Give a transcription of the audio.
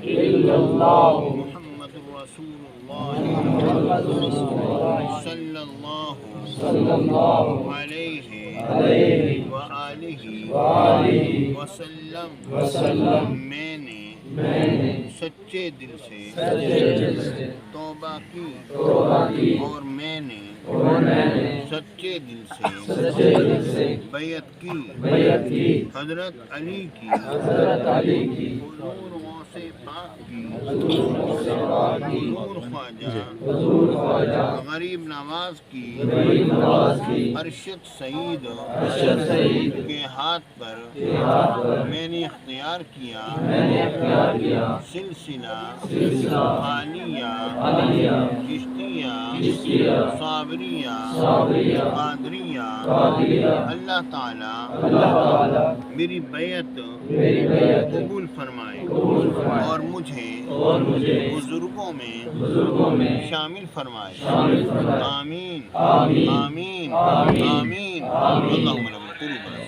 إلا الله محمد رسول الله صلى الله عليه وآله وسلم میں نے سچے دل سے توبہ کی اور میں نے سچے دل سے بیعت کی حضرت علی کی حضور غوث پاک کی حضور خواجہ غریب نواز کی ارشد سعید کے ہاتھ پر میں نے اختیار کیا سلسلہ عالیہ چشتیہ صابریہ قادریہ اللہ تعالی میری بیعت قبول فرمائے اور مجھے بزرگوں میں شامل فرمائے آمین آمین آمین اللہم لک القرب